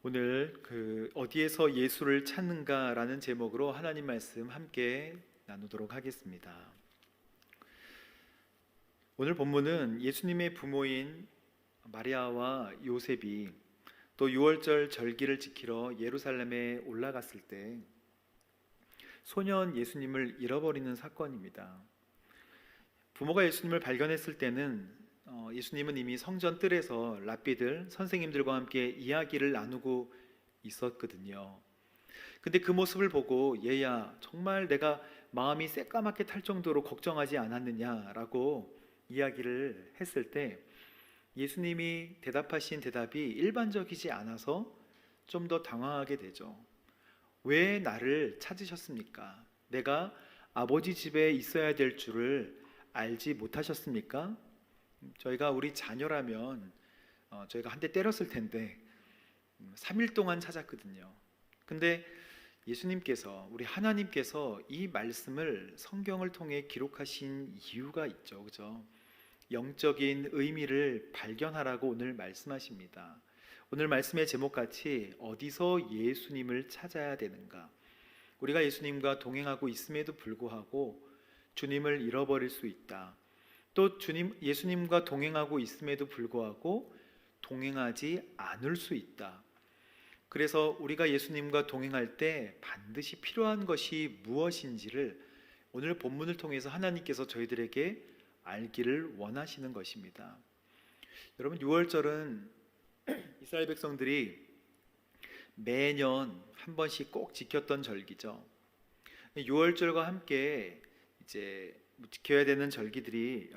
오늘 어디에서 예수를 찾는가라는 제목으로 하나님 말씀 함께 나누도록 하겠습니다. 오늘 본문은 예수님의 부모인 마리아와 요셉이 또 유월절 절기를 지키러 예루살렘에 올라갔을 때 소년 예수님을 잃어버리는 사건입니다. 부모가 예수님을 발견했을 때는 예수님은 이미 성전 뜰에서 랍비들, 선생님들과 함께 이야기를 나누고 있었거든요. 근데 그 모습을 보고 얘야, 정말 내가 마음이 새까맣게 탈 정도로 걱정하지 않았느냐라고 이야기를 했을 때 예수님이 대답하신 대답이 일반적이지 않아서 좀 더 당황하게 되죠. 왜 나를 찾으셨습니까? 내가 아버지 집에 있어야 될 줄을 알지 못하셨습니까? 저희가 우리 자녀라면 저희가 한 대 때렸을 텐데 3일 동안 찾았거든요. 근데 예수님께서, 우리 하나님께서 이 말씀을 성경을 통해 기록하신 이유가 있죠. 그죠? 영적인 의미를 발견하라고 오늘 말씀하십니다. 오늘 말씀의 제목같이 어디서 예수님을 찾아야 되는가? 우리가 예수님과 동행하고 있음에도 불구하고 주님을 잃어버릴 수 있다. 또 예수님과 동행하고 있음에도 불구하고 동행하지 않을 수 있다. 그래서 우리가 예수님과 동행할 때 반드시 필요한 것이 무엇인지를 오늘 본문을 통해서 하나님께서 저희들에게 알기를 원하시는 것입니다. 여러분, 유월절은 이스라엘 백성들이 매년 한 번씩 꼭 지켰던 절기죠. 유월절과 함께 이제 지켜야 되는 절기들이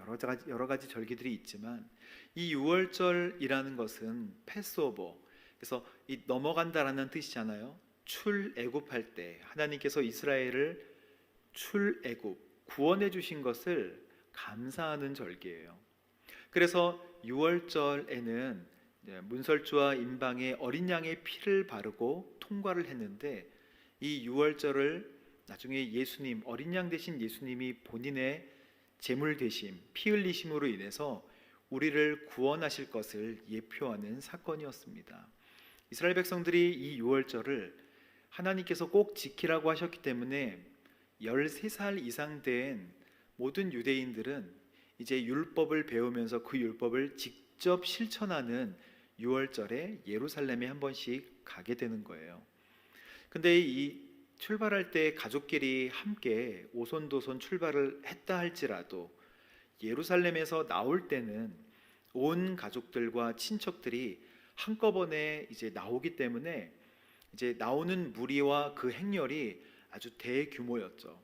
여러 가지 절기들이 있지만 이 유월절이라는 것은 패스오버, 그래서 이 넘어간다라는 뜻이잖아요. 출애굽할 때 하나님께서 이스라엘을 출애굽 구원해 주신 것을 감사하는 절기예요. 그래서 유월절에는 문설주와 임방에 어린 양의 피를 바르고 통과를 했는데 이 유월절을 나중에 예수님, 어린 양 대신 예수님이 본인의 제물 대심, 피 흘리심으로 인해서 우리를 구원하실 것을 예표하는 사건이었습니다. 이스라엘 백성들이 이 유월절을 하나님께서 꼭 지키라고 하셨기 때문에 13살 이상 된 모든 유대인들은 이제 율법을 배우면서 그 율법을 직접 실천하는 유월절에 예루살렘에 한 번씩 가게 되는 거예요. 근데 이 출발할 때 가족끼리 함께 오손도손 출발을 했다 할지라도 예루살렘에서 나올 때는 온 가족들과 친척들이 한꺼번에 이제 나오기 때문에 이제 나오는 무리와 그 행렬이 아주 대규모였죠.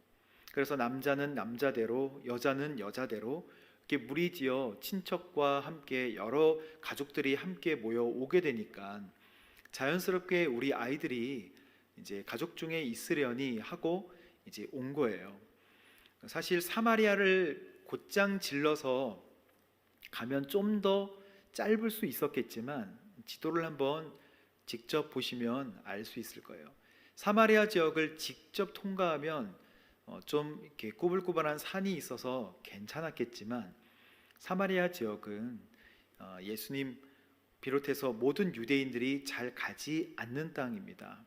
그래서 남자는 남자대로, 여자는 여자대로 이렇게 무리지어 친척과 함께 여러 가족들이 함께 모여 오게 되니까 자연스럽게 우리 아이들이 이제 가족 중에 있으려니 하고 이제 온 거예요. 사실 사마리아를 곧장 질러서 가면 좀 더 짧을 수 있었겠지만 지도를 한번 직접 보시면 알 수 있을 거예요. 사마리아 지역을 직접 통과하면 좀 이렇게 꾸불꾸불한 산이 있어서 괜찮았겠지만 사마리아 지역은 예수님 비롯해서 모든 유대인들이 잘 가지 않는 땅입니다.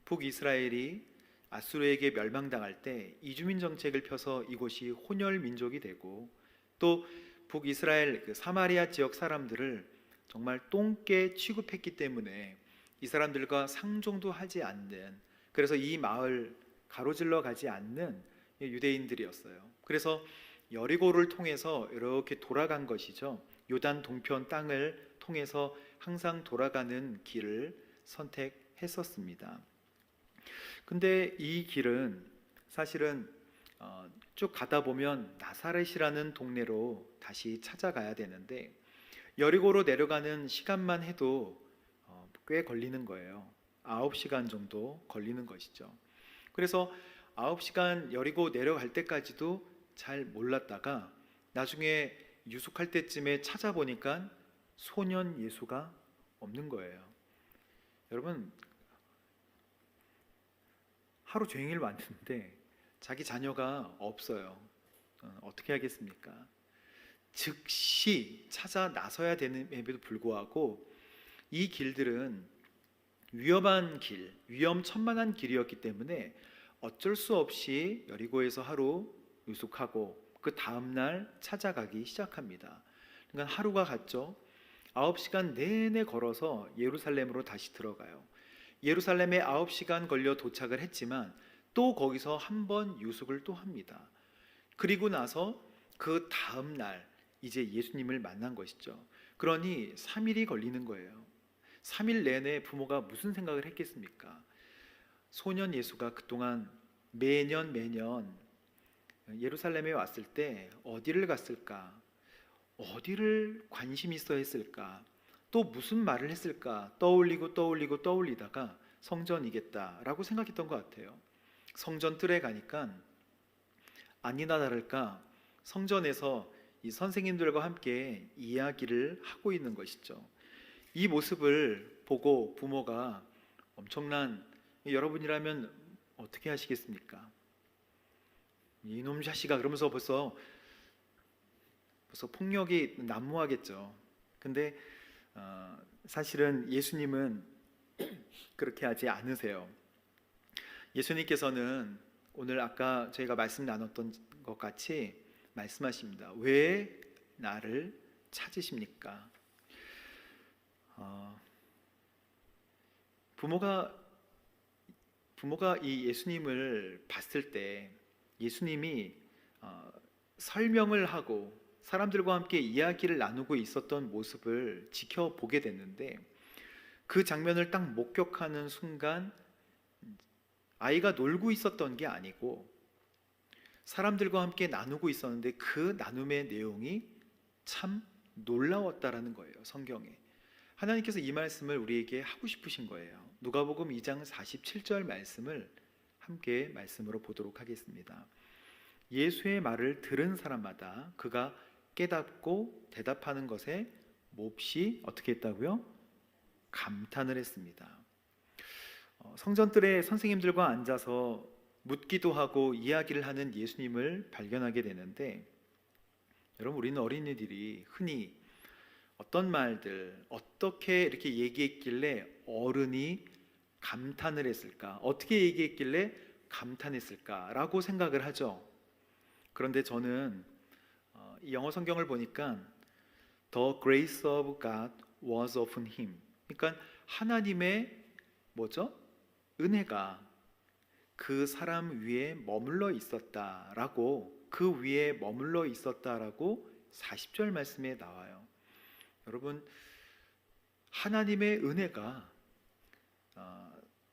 북이스라엘이 아수르에게 멸망당할 때 이주민 정책을 펴서 이곳이 혼혈 민족이 되고 또 북이스라엘 사마리아 지역 사람들을 정말 똥개 취급했기 때문에 이 사람들과 상종도 하지 않는, 그래서 이 마을 가로질러 가지 않는 유대인들이었어요. 그래서 여리고를 통해서 이렇게 돌아간 것이죠. 요단 동편 땅을 통해서 항상 돌아가는 길을 선택했었습니다. 근데 이 길은 사실은 쭉 가다 보면 나사렛이라는 동네로 다시 찾아가야 되는데 여리고로 내려가는 시간만 해도 꽤 걸리는 거예요. 9시간 정도 걸리는 것이죠. 그래서 9시간 여리고 내려갈 때까지도 잘 몰랐다가 나중에 유숙할 때쯤에 찾아보니까 소년 예수가 없는 거예요. 여러분, 하루 종일 왔는데 자기 자녀가 없어요. 어떻게 하겠습니까? 즉시 찾아 나서야 되는에도 불구하고 이 길들은 위험한 길, 위험천만한 길이었기 때문에 어쩔 수 없이 여리고에서 하루 유숙하고 그 다음날 찾아가기 시작합니다. 그러니까 하루가 갔죠. 9시간 내내 걸어서 예루살렘으로 다시 들어가요. 예루살렘에 9시간 걸려 도착을 했지만 또 거기서 한 번 유숙을 또 합니다. 그리고 나서 그 다음날 이제 예수님을 만난 것이죠. 그러니 3일이 걸리는 거예요. 3일 내내 부모가 무슨 생각을 했겠습니까? 소년 예수가 그동안 매년 예루살렘에 왔을 때 어디를 갔을까? 어디를 관심 있어 했을까? 또 무슨 말을 했을까? 떠올리다가 성전이겠다라고 생각했던 것 같아요. 성전 뜰에 가니까 아니나 다를까 성전에서 이 선생님들과 함께 이야기를 하고 있는 것이죠. 이 모습을 보고 부모가 엄청난, 여러분이라면 어떻게 하시겠습니까? 이놈 자식아 그러면서 벌써 폭력이 난무하겠죠. 근데 사실은 예수님은 그렇게 하지 않으세요. 예수님께서는 오늘 아까 저희가 말씀 나눴던 것 같이 말씀하십니다. 왜 나를 찾으십니까? 부모가 이 예수님을 봤을 때 예수님이 설명을 하고 사람들과 함께 이야기를 나누고 있었던 모습을 지켜보게 됐는데 그 장면을 딱 목격하는 순간 아이가 놀고 있었던 게 아니고 사람들과 함께 나누고 있었는데 그 나눔의 내용이 참 놀라웠다라는 거예요. 성경에 하나님께서 이 말씀을 우리에게 하고 싶으신 거예요. 누가복음 2장 47절 말씀을 함께 말씀으로 보도록 하겠습니다. 예수의 말을 들은 사람마다 그가 깨닫고 대답하는 것에 몹시 어떻게 했다고요? 감탄을 했습니다. 성전뜰에 선생님들과 앉아서 묻기도 하고 이야기를 하는 예수님을 발견하게 되는데 여러분 우리는 어린이들이 흔히 어떤 말들 어떻게 이렇게 얘기했길래 어른이 감탄을 했을까? 어떻게 얘기했길래 감탄했을까라고 생각을 하죠. 그런데 저는 이 영어 성경을 보니까 The grace of God was upon him. 그러니까 하나님의 뭐죠? 은혜가 그 사람 위에 머물러 있었다라고 그 위에 머물러 있었다라고 40절 말씀에 나와요. 여러분 하나님의 은혜가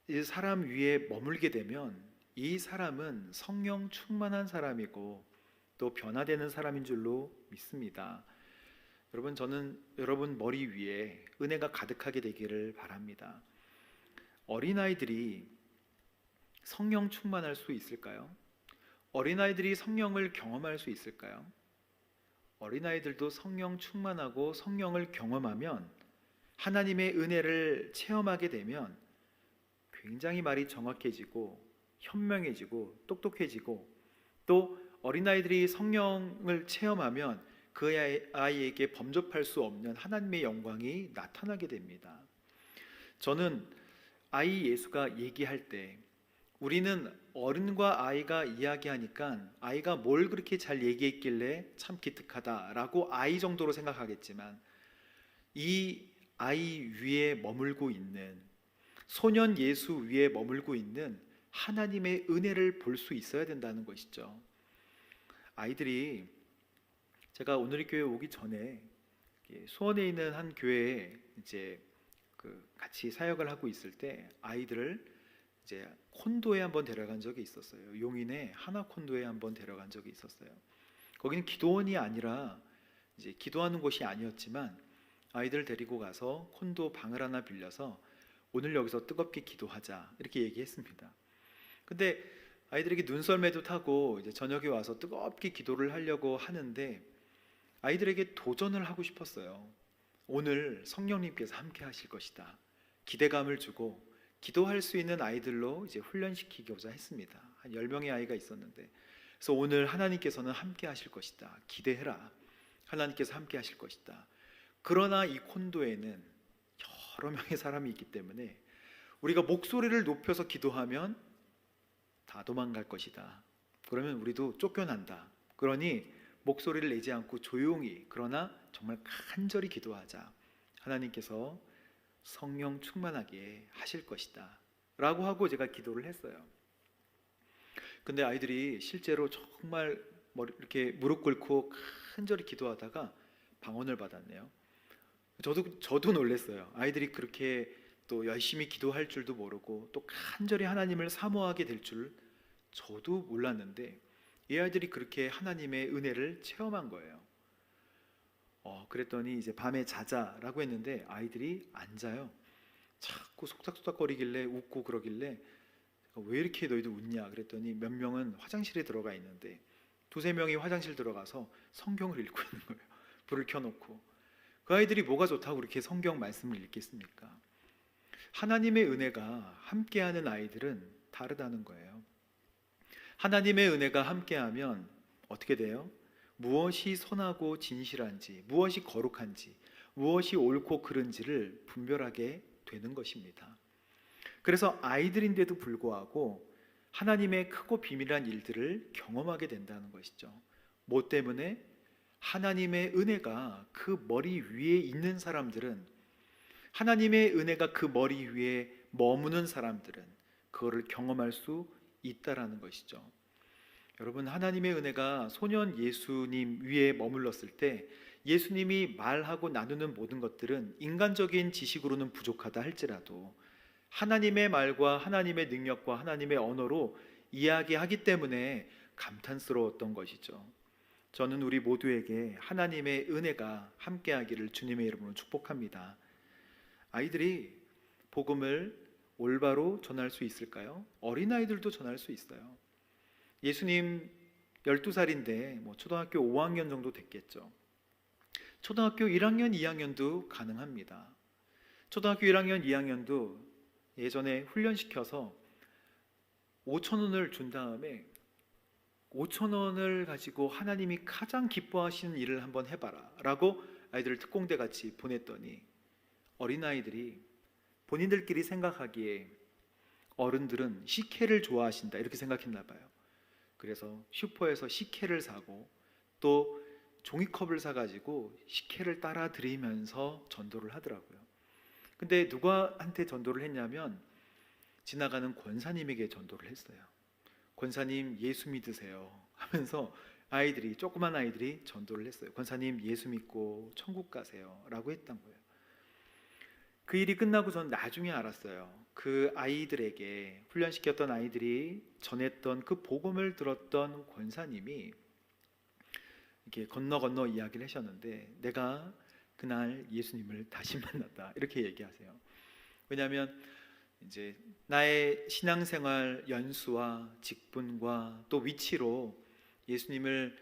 이 사람 위에 머물게 되면 이 사람은 성령 충만한 사람이고 또 변화되는 사람인 줄로 믿습니다. 여러분 저는 여러분 머리 위에 은혜가 가득하게 되기를 바랍니다. 어린아이들이 성령 충만할 수 있을까요? 어린아이들이 성령을 경험할 수 있을까요? 어린아이들도 성령 충만하고 성령을 경험하면 하나님의 은혜를 체험하게 되면 굉장히 말이 정확해지고 현명해지고 똑똑해지고 또 어린아이들이 성령을 체험하면 그 아이에게 범접할 수 없는 하나님의 영광이 나타나게 됩니다. 저는 아이 예수가 얘기할 때 우리는 어른과 아이가 이야기하니까 아이가 뭘 그렇게 잘 얘기했길래 참 기특하다라고 아이 정도로 생각하겠지만 이 아이 위에 머물고 있는 소년 예수 위에 머물고 있는 하나님의 은혜를 볼 수 있어야 된다는 것이죠. 아이들이 제가 오늘 교회 오기 전에 수원에 있는 한 교회에 이제 같이 사역을 하고 있을 때 아이들을 이제 콘도에 한번 데려간 적이 있었어요. 용인의 하나 콘도에 한번 데려간 적이 있었어요. 거기는 기도원이 아니라 이제 기도하는 곳이 아니었지만 아이들을 데리고 가서 콘도 방을 하나 빌려서 오늘 여기서 뜨겁게 기도하자 이렇게 얘기했습니다. 근데 아이들에게 눈썰매도 타고 이제 저녁에 와서 뜨겁게 기도를 하려고 하는데 아이들에게 도전을 하고 싶었어요. 오늘 성령님께서 함께 하실 것이다. 기대감을 주고 기도할 수 있는 아이들로 이제 훈련시키고자 했습니다. 한 10명의 아이가 있었는데 그래서 오늘 하나님께서는 함께 하실 것이다. 기대해라. 하나님께서 함께 하실 것이다. 그러나 이 콘도에는 여러 명의 사람이 있기 때문에 우리가 목소리를 높여서 기도하면 다 도망갈 것이다. 그러면 우리도 쫓겨난다. 그러니 목소리를 내지 않고 조용히, 그러나 정말 간절히 기도하자. 하나님께서 성령 충만하게 하실 것이다 라고 하고 제가 기도를 했어요. 근데 아이들이 실제로 정말 이렇게 무릎 꿇고 간절히 기도하다가 방언을 받았네요. 저도 놀랐어요. 아이들이 그렇게 또 열심히 기도할 줄도 모르고 또 간절히 하나님을 사모하게 될 줄 저도 몰랐는데, 이 아이들이 그렇게 하나님의 은혜를 체험한 거예요. 그랬더니 이제 밤에 자자라고 했는데 아이들이 안 자요. 자꾸 속닥속닥거리길래, 웃고 그러길래 왜 이렇게 너희들 웃냐 그랬더니 몇 명은 화장실에 들어가 있는데 두세 명이 화장실 들어가서 성경을 읽고 있는 거예요. 불을 켜놓고. 그 아이들이 뭐가 좋다고 그렇게 성경 말씀을 읽겠습니까? 하나님의 은혜가 함께하는 아이들은 다르다는 거예요. 하나님의 은혜가 함께하면 어떻게 돼요? 무엇이 선하고 진실한지, 무엇이 거룩한지, 무엇이 옳고 그른지를 분별하게 되는 것입니다. 그래서 아이들인데도 불구하고 하나님의 크고 비밀한 일들을 경험하게 된다는 것이죠. 뭐 때문에? 하나님의 은혜가 그 머리 위에 있는 사람들은, 하나님의 은혜가 그 머리 위에 머무는 사람들은 그거를 경험할 수 있다라는 것이죠. 여러분, 하나님의 은혜가 소년 예수님 위에 머물렀을 때 예수님이 말하고 나누는 모든 것들은 인간적인 지식으로는 부족하다 할지라도 하나님의 말과 하나님의 능력과 하나님의 언어로 이야기하기 때문에 감탄스러웠던 것이죠. 저는 우리 모두에게 하나님의 은혜가 함께하기를 주님의 이름으로 축복합니다. 아이들이 복음을 올바로 전할 수 있을까요? 어린아이들도 전할 수 있어요. 예수님 12살인데 초등학교 5학년 정도 됐겠죠. 초등학교 1학년, 2학년도 가능합니다. 초등학교 1학년, 2학년도 예전에 훈련시켜서 5,000원을 준 다음에 5,000원을 가지고 하나님이 가장 기뻐하시는 일을 한번 해봐라 라고 아이들을 특공대 같이 보냈더니 어린아이들이 본인들끼리 생각하기에 어른들은 식혜를 좋아하신다 이렇게 생각했나 봐요. 그래서 슈퍼에서 식혜를 사고 또 종이컵을 사가지고 식혜를 따라 드리면서 전도를 하더라고요. 근데 누구한테 전도를 했냐면 지나가는 권사님에게 전도를 했어요. 권사님 예수 믿으세요 하면서 아이들이, 조그만 아이들이 전도를 했어요. 권사님 예수 믿고 천국 가세요 라고 했던 거예요. 그 일이 끝나고 전 나중에 알았어요. 그 아이들에게, 훈련시켰던 아이들이 전했던 그 복음을 들었던 권사님이 이렇게 건너 이야기를 하셨는데, 내가 그날 예수님을 다시 만났다 이렇게 얘기하세요. 왜냐하면 이제 나의 신앙생활 연수와 직분과 또 위치로 예수님을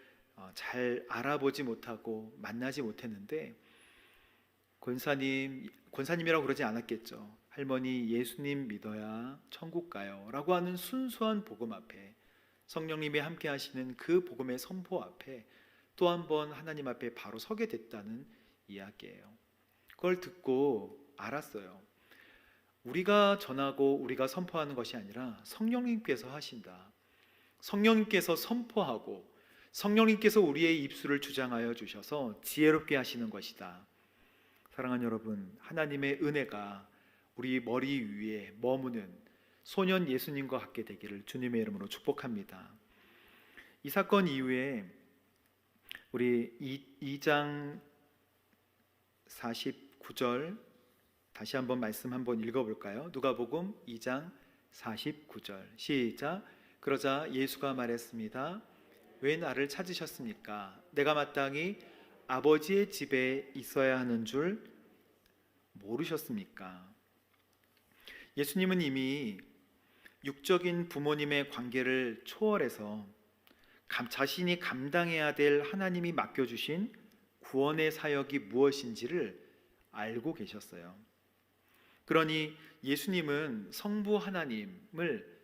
잘 알아보지 못하고 만나지 못했는데, 권사님이라고 그러지 않았겠죠. 할머니 예수님 믿어야 천국 가요 라고 하는 순수한 복음 앞에, 성령님이 함께 하시는 그 복음의 선포 앞에 또 한 번 하나님 앞에 바로 서게 됐다는 이야기예요. 그걸 듣고 알았어요. 우리가 전하고 우리가 선포하는 것이 아니라 성령님께서 하신다. 성령님께서 선포하고 성령님께서 우리의 입술을 주장하여 주셔서 지혜롭게 하시는 것이다. 사랑하는 여러분, 하나님의 은혜가 우리 머리 위에 머무는 소년 예수님과 같게 되기를 주님의 이름으로 축복합니다. 이 사건 이후에 우리 2장 49절 다시 한번 말씀 한번 읽어볼까요? 누가복음 2장 49절 시작. 그러자 예수가 말했습니다. 왜 나를 찾으셨습니까? 내가 마땅히 아버지의 집에 있어야 하는 줄 모르셨습니까? 예수님은 이미 육적인 부모님의 관계를 초월해서 자신이 감당해야 될 하나님이 맡겨주신 구원의 사역이 무엇인지를 알고 계셨어요. 그러니 예수님은 성부 하나님을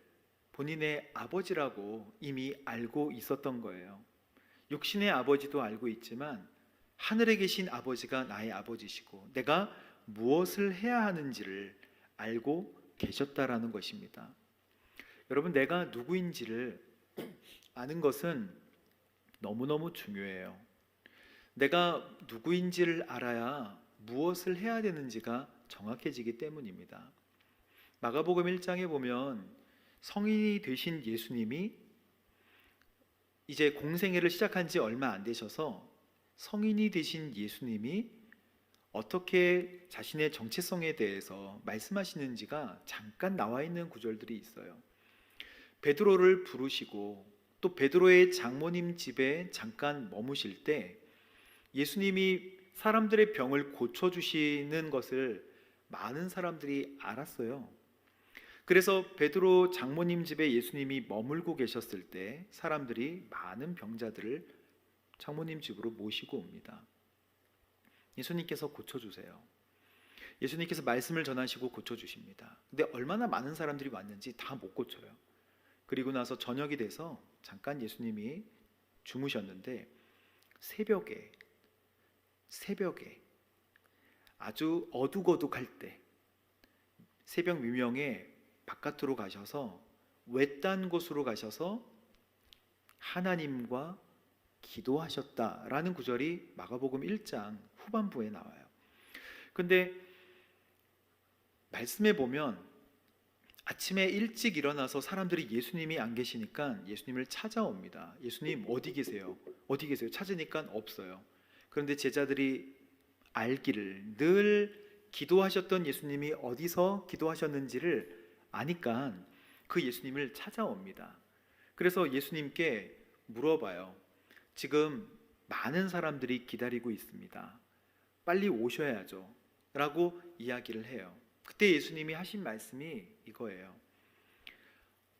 본인의 아버지라고 이미 알고 있었던 거예요. 육신의 아버지도 알고 있지만 하늘에 계신 아버지가 나의 아버지시고 내가 무엇을 해야 하는지를 알고 계셨다라는 것입니다. 여러분, 내가 누구인지를 아는 것은 너무너무 중요해요. 내가 누구인지를 알아야 무엇을 해야 되는지가 정확해지기 때문입니다. 마가복음 1장에 보면 성인이 되신 예수님이 이제 공생애를 시작한 지 얼마 안 되셔서 성인이 되신 예수님이 어떻게 자신의 정체성에 대해서 말씀하시는지가 잠깐 나와 있는 구절들이 있어요. 베드로를 부르시고 또 베드로의 장모님 집에 잠깐 머무실 때 예수님이 사람들의 병을 고쳐주시는 것을 많은 사람들이 알았어요. 그래서 베드로 장모님 집에 예수님이 머물고 계셨을 때 사람들이 많은 병자들을 장모님 집으로 모시고 옵니다. 예수님께서 고쳐주세요. 예수님께서 말씀을 전하시고 고쳐주십니다. 근데 얼마나 많은 사람들이 왔는지 다 못 고쳐요. 그리고 나서 저녁이 돼서 잠깐 예수님이 주무셨는데 새벽에 아주 어둑어둑할 때 새벽 미명에 바깥으로 가셔서 외딴 곳으로 가셔서 하나님과 기도하셨다라는 구절이 마가복음 1장 후반부에 나와요. 근데 말씀에 보면 아침에 일찍 일어나서 사람들이 예수님이 안 계시니까 예수님을 찾아옵니다. 예수님 어디 계세요? 어디 계세요? 찾으니까 없어요. 그런데 제자들이 알기를, 늘 기도하셨던 예수님이 어디서 기도하셨는지를 아니까 그 예수님을 찾아옵니다. 그래서 예수님께 물어봐요. 지금 많은 사람들이 기다리고 있습니다. 빨리 오셔야죠 라고 이야기를 해요. 그때 예수님이 하신 말씀이 이거예요.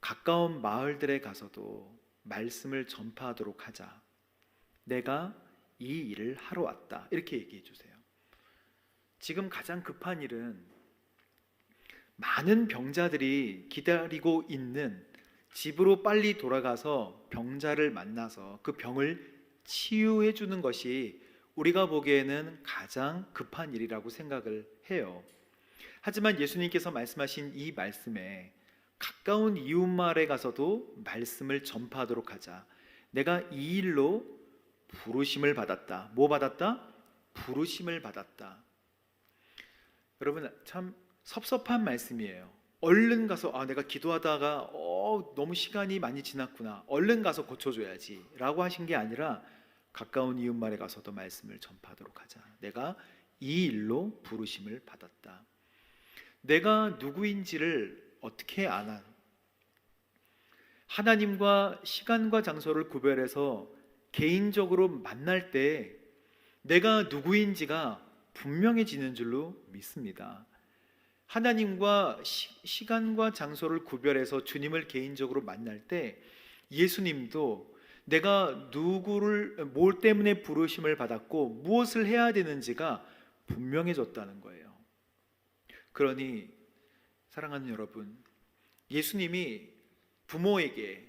가까운 마을들에 가서도 말씀을 전파하도록 하자. 내가 이 일을 하러 왔다. 이렇게 얘기해 주세요. 지금 가장 급한 일은 많은 병자들이 기다리고 있는 집으로 빨리 돌아가서 병자를 만나서 그 병을 치유해 주는 것이 우리가 보기에는 가장 급한 일이라고 생각을 해요. 하지만 예수님께서 말씀하신 이 말씀에 가까운 이웃마을에 가서도 말씀을 전파하도록 하자. 내가 이 일로 부르심을 받았다. 뭐 받았다? 부르심을 받았다. 여러분, 참 섭섭한 말씀이에요. 얼른 가서 내가 기도하다가 너무 시간이 많이 지났구나. 얼른 가서 고쳐줘야지 라고 하신 게 아니라 가까운 이웃마을에 가서도 말씀을 전파하도록 하자. 내가 이 일로 부르심을 받았다. 내가 누구인지를 어떻게 아나? 하나님과 시간과 장소를 구별해서 개인적으로 만날 때 내가 누구인지가 분명해지는 줄로 믿습니다. 하나님과 시간과 장소를 구별해서 주님을 개인적으로 만날 때 예수님도 내가 뭘 때문에 부르심을 받았고 무엇을 해야 되는지가 분명해졌다는 거예요. 그러니 사랑하는 여러분, 예수님이 부모에게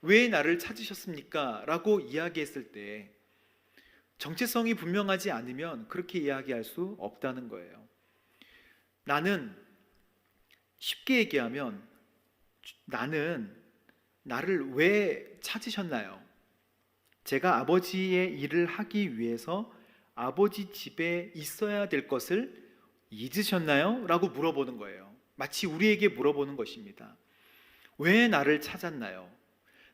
왜 나를 찾으셨습니까? 라고 이야기했을 때 정체성이 분명하지 않으면 그렇게 이야기할 수 없다는 거예요. 나는 쉽게 얘기하면 나는 나를 왜 찾으셨나요? 제가 아버지의 일을 하기 위해서 아버지 집에 있어야 될 것을 잊으셨나요? 라고 물어보는 거예요. 마치 우리에게 물어보는 것입니다. 왜 나를 찾았나요?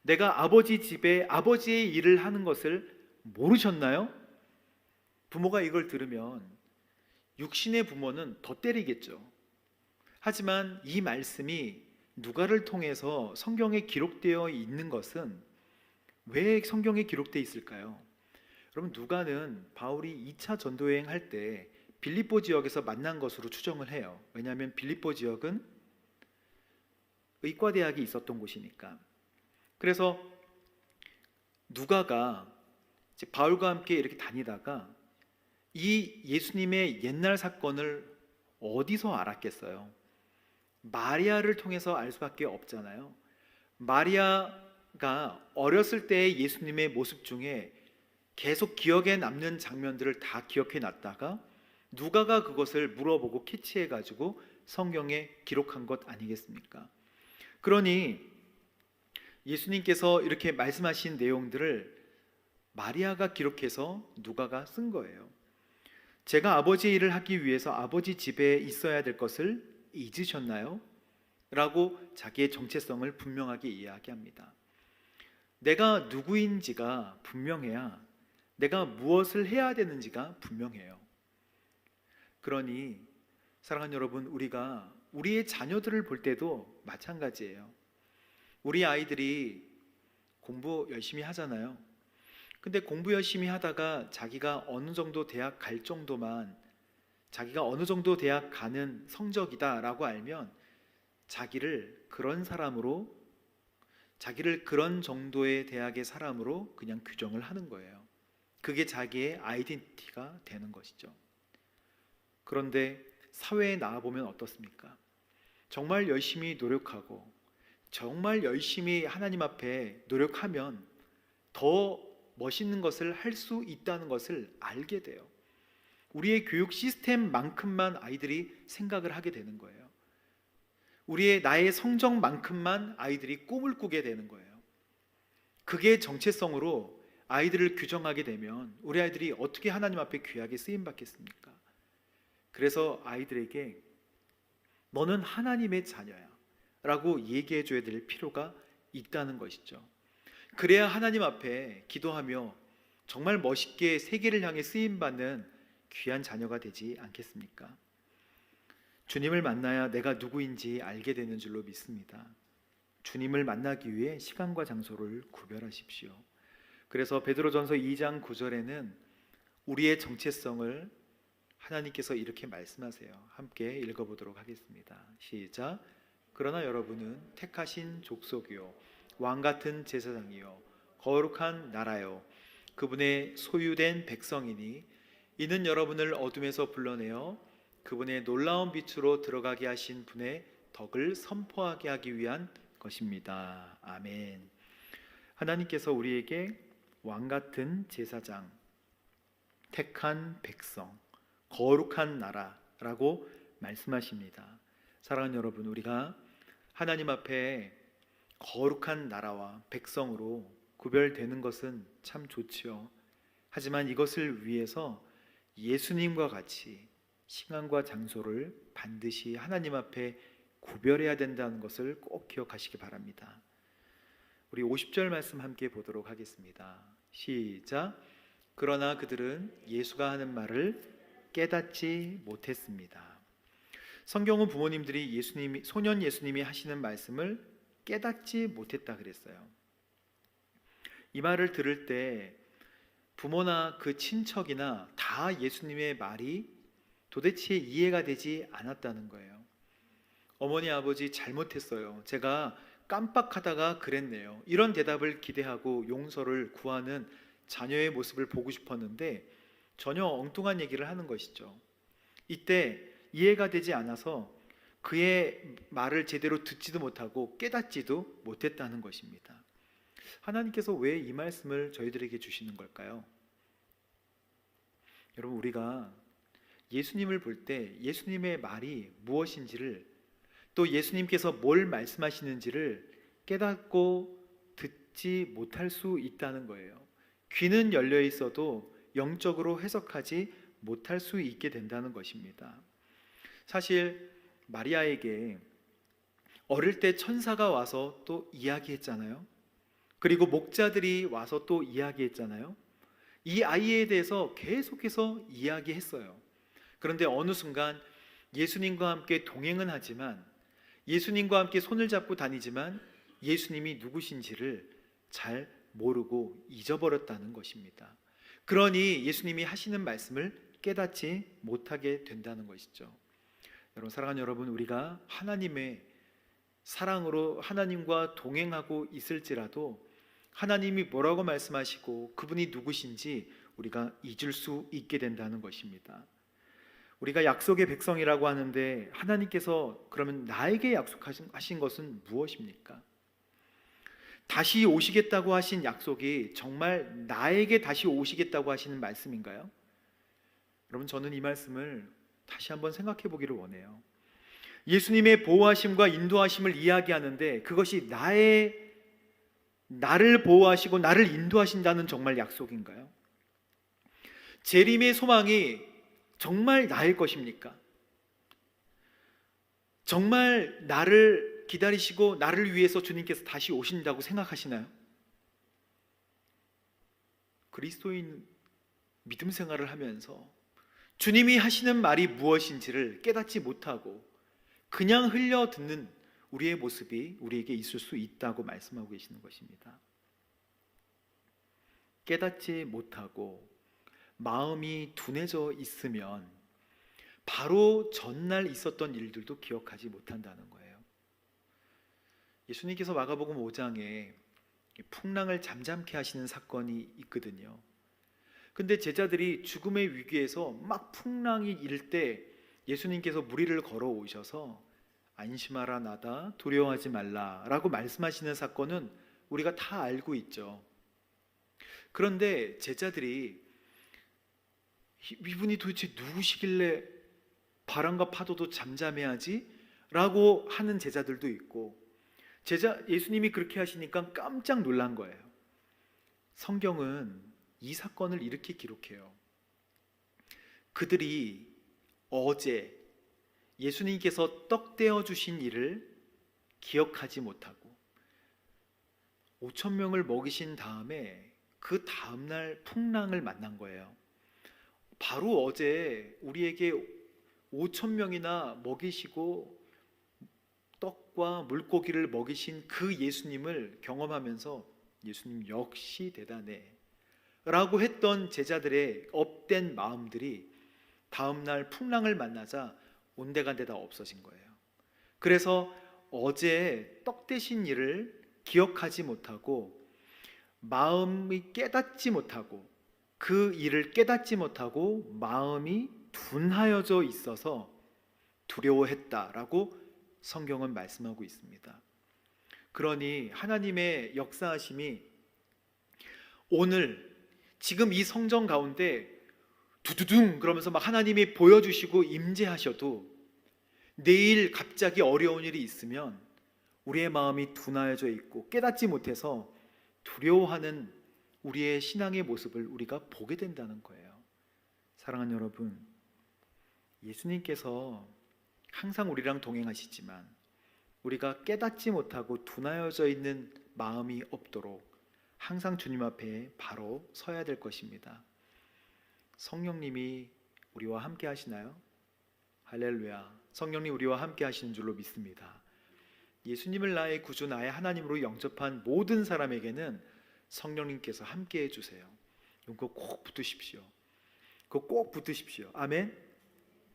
내가 아버지 집에 아버지의 일을 하는 것을 모르셨나요? 부모가 이걸 들으면 육신의 부모는 더 때리겠죠. 하지만 이 말씀이 누가를 통해서 성경에 기록되어 있는 것은 왜 성경에 기록되어 있을까요? 여러분, 누가는 바울이 2차 전도여행 할 때 빌립보 지역에서 만난 것으로 추정을 해요. 왜냐하면 빌립보 지역은 의과대학이 있었던 곳이니까. 그래서 누가가 이제 바울과 함께 이렇게 다니다가 이 예수님의 옛날 사건을 어디서 알았겠어요? 마리아를 통해서 알 수밖에 없잖아요. 마리아가 어렸을 때의 예수님의 모습 중에 계속 기억에 남는 장면들을 다 기억해 놨다가 누가가 그것을 물어보고 캐치해가지고 성경에 기록한 것 아니겠습니까? 그러니 예수님께서 이렇게 말씀하신 내용들을 마리아가 기록해서 누가가 쓴 거예요. 제가 아버지의 일을 하기 위해서 아버지 집에 있어야 될 것을 잊으셨나요? 라고 자기의 정체성을 분명하게 이야기합니다. 내가 누구인지가 분명해야 내가 무엇을 해야 되는지가 분명해요. 그러니 사랑하는 여러분, 우리가 우리의 자녀들을 볼 때도 마찬가지예요. 우리 아이들이 공부 열심히 하잖아요. 근데 공부 열심히 하다가 자기가 어느 정도 대학 갈 정도만, 자기가 어느 정도 대학 가는 성적이다라고 알면 자기를 그런 사람으로, 자기를 그런 정도의 대학의 사람으로 그냥 규정을 하는 거예요. 그게 자기의 아이덴티티가 되는 것이죠. 그런데 사회에 나와보면 어떻습니까? 정말 열심히 노력하고 정말 열심히 하나님 앞에 노력하면 더 멋있는 것을 할 수 있다는 것을 알게 돼요. 우리의 교육 시스템만큼만 아이들이 생각을 하게 되는 거예요. 나의 성적만큼만 아이들이 꿈을 꾸게 되는 거예요. 그게 정체성으로 아이들을 규정하게 되면 우리 아이들이 어떻게 하나님 앞에 귀하게 쓰임 받겠습니까? 그래서 아이들에게 너는 하나님의 자녀야 라고 얘기해 줘야 될 필요가 있다는 것이죠. 그래야 하나님 앞에 기도하며 정말 멋있게 세계를 향해 쓰임받는 귀한 자녀가 되지 않겠습니까? 주님을 만나야 내가 누구인지 알게 되는 줄로 믿습니다. 주님을 만나기 위해 시간과 장소를 구별하십시오. 그래서 베드로전서 2장 9절에는 우리의 정체성을 하나님께서 이렇게 말씀하세요. 함께 읽어보도록 하겠습니다. 시작. 그러나 여러분은 택하신 족속이요 왕같은 제사장이요 거룩한 나라요 그분의 소유된 백성이니 이는 여러분을 어둠에서 불러내어 그분의 놀라운 빛으로 들어가게 하신 분의 덕을 선포하게 하기 위한 것입니다. 아멘. 하나님께서 우리에게 왕같은 제사장, 택한 백성, 거룩한 나라라고 말씀하십니다. 사랑하는 여러분, 우리가 하나님 앞에 거룩한 나라와 백성으로 구별되는 것은 참 좋지요. 하지만 이것을 위해서 예수님과 같이 시간과 장소를 반드시 하나님 앞에 구별해야 된다는 것을 꼭 기억하시기 바랍니다. 우리 50절 말씀 함께 보도록 하겠습니다. 시작. 그러나 그들은 예수가 하는 말을 깨닫지 못했습니다. 성경은 부모님들이 소년 예수님이 하시는 말씀을 깨닫지 못했다 그랬어요. 이 말을 들을 때 부모나 그 친척이나 다 예수님의 말이 도대체 이해가 되지 않았다는 거예요. 어머니 아버지 잘못했어요. 제가 깜빡하다가 그랬네요. 이런 대답을 기대하고 용서를 구하는 자녀의 모습을 보고 싶었는데 전혀 엉뚱한 얘기를 하는 것이죠. 이때 이해가 되지 않아서 그의 말을 제대로 듣지도 못하고 깨닫지도 못했다는 것입니다. 하나님께서 왜 이 말씀을 저희들에게 주시는 걸까요? 여러분, 우리가 예수님을 볼 때 예수님의 말이 무엇인지를, 또 예수님께서 뭘 말씀하시는지를 깨닫고 듣지 못할 수 있다는 거예요. 귀는 열려 있어도 영적으로 해석하지 못할 수 있게 된다는 것입니다. 사실 마리아에게 어릴 때 천사가 와서 또 이야기했잖아요. 그리고 목자들이 와서 또 이야기했잖아요. 이 아이에 대해서 계속해서 이야기했어요. 그런데 어느 순간 예수님과 함께 동행은 하지만, 예수님과 함께 손을 잡고 다니지만 예수님이 누구신지를 잘 모르고 잊어버렸다는 것입니다. 그러니 예수님이 하시는 말씀을 깨닫지 못하게 된다는 것이죠. 여러분, 사랑하는 여러분, 우리가 하나님의 사랑으로 하나님과 동행하고 있을지라도 하나님이 뭐라고 말씀하시고 그분이 누구신지 우리가 잊을 수 있게 된다는 것입니다. 우리가 약속의 백성이라고 하는데 하나님께서 그러면 나에게 약속하신 것은 무엇입니까? 다시 오시겠다고 하신 약속이 정말 나에게 다시 오시겠다고 하시는 말씀인가요? 여러분, 저는 이 말씀을 다시 한번 생각해 보기를 원해요. 예수님의 보호하심과 인도하심을 이야기하는데 그것이 나를 보호하시고 나를 인도하신다는 정말 약속인가요? 재림의 소망이 정말 나일 것입니까? 정말 나를 기다리시고 나를 위해서 주님께서 다시 오신다고 생각하시나요? 그리스도인 믿음 생활을 하면서 주님이 하시는 말이 무엇인지를 깨닫지 못하고 그냥 흘려 듣는 우리의 모습이 우리에게 있을 수 있다고 말씀하고 계시는 것입니다. 깨닫지 못하고 마음이 둔해져 있으면 바로 전날 있었던 일들도 기억하지 못한다는 거예요. 예수님께서 마가복음 5장에 풍랑을 잠잠케 하시는 사건이 있거든요. 근데 제자들이 죽음의 위기에서 막 풍랑이 일 때 예수님께서 무리를 걸어 오셔서 안심하라 나다 두려워하지 말라라고 말씀하시는 사건은 우리가 다 알고 있죠. 그런데 제자들이 이분이 도대체 누구시길래 바람과 파도도 잠잠해야지? 라고 하는 제자들도 있고, 예수님이 그렇게 하시니까 깜짝 놀란 거예요. 성경은 이 사건을 이렇게 기록해요. 그들이 어제 예수님께서 떡 떼어 주신 일을 기억하지 못하고 5천 명을 먹이신 다음에 그 다음날 풍랑을 만난 거예요. 바로 어제 우리에게 5천 명이나 먹이시고 떡과 물고기를 먹이신 그 예수님을 경험하면서 예수님 역시 대단해 라고 했던 제자들의 업된 마음들이 다음날 풍랑을 만나자 온데간데 다 없어진 거예요. 그래서 어제 떡 대신 일을 기억하지 못하고 마음이 깨닫지 못하고 그 일을 깨닫지 못하고 마음이 둔하여져 있어서 두려워했다라고 성경은 말씀하고 있습니다. 그러니 하나님의 역사하심이 오늘 지금 이 성전 가운데 두두둥 그러면서 막 하나님이 보여주시고 임재하셔도 내일 갑자기 어려운 일이 있으면 우리의 마음이 둔하여져 있고 깨닫지 못해서 두려워하는 우리의 신앙의 모습을 우리가 보게 된다는 거예요. 사랑하는 여러분, 예수님께서 항상 우리랑 동행하시지만 우리가 깨닫지 못하고 둔하여져 있는 마음이 없도록 항상 주님 앞에 바로 서야 될 것입니다. 성령님이 우리와 함께 하시나요? 할렐루야. 성령님 우리와 함께 하시는 줄로 믿습니다. 예수님을 나의 구주, 나의 하나님으로 영접한 모든 사람에게는 성령님께서 함께 해주세요. 그거 꼭 붙으십시오. 그거 꼭 붙으십시오. 아멘.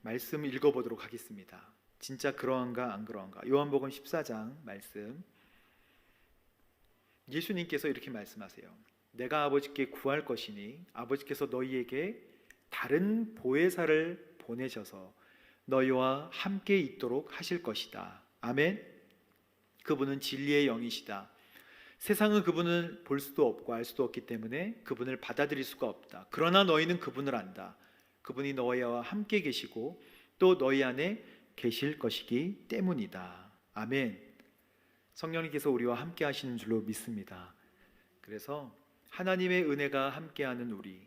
말씀 읽어보도록 하겠습니다. 진짜 그러한가 안 그러한가? 요한복음 14장 말씀. 예수님께서 이렇게 말씀하세요. 내가 아버지께 구할 것이니 아버지께서 너희에게 다른 보혜사를 보내셔서 너희와 함께 있도록 하실 것이다. 아멘. 그분은 진리의 영이시다. 세상은 그분을 볼 수도 없고 알 수도 없기 때문에 그분을 받아들일 수가 없다. 그러나 너희는 그분을 안다. 그분이 너희와 함께 계시고 또 너희 안에 계실 것이기 때문이다. 아멘. 성령님께서 우리와 함께 하시는 줄로 믿습니다. 그래서 하나님의 은혜가 함께하는 우리,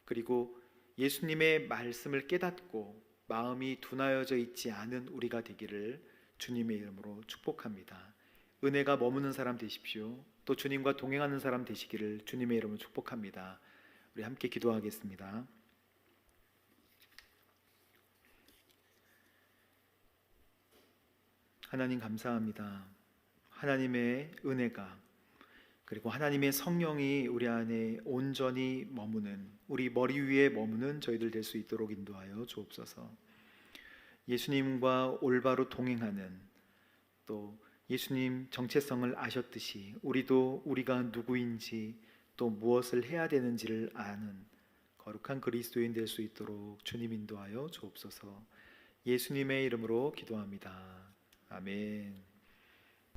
그리고 예수님의 말씀을 깨닫고 마음이 둔하여져 있지 않은 우리가 되기를 주님의 이름으로 축복합니다. 은혜가 머무는 사람 되십시오. 또 주님과 동행하는 사람 되시기를 주님의 이름으로 축복합니다. 우리 함께 기도하겠습니다. 하나님 감사합니다. 하나님의 은혜가 그리고 하나님의 성령이 우리 안에 온전히 머무는, 우리 머리 위에 머무는 저희들 될 수 있도록 인도하여 주옵소서. 예수님과 올바로 동행하는, 또 예수님 정체성을 아셨듯이 우리도 우리가 누구인지 또 무엇을 해야 되는지를 아는 거룩한 그리스도인 될 수 있도록 주님 인도하여 주옵소서. 예수님의 이름으로 기도합니다. 아멘.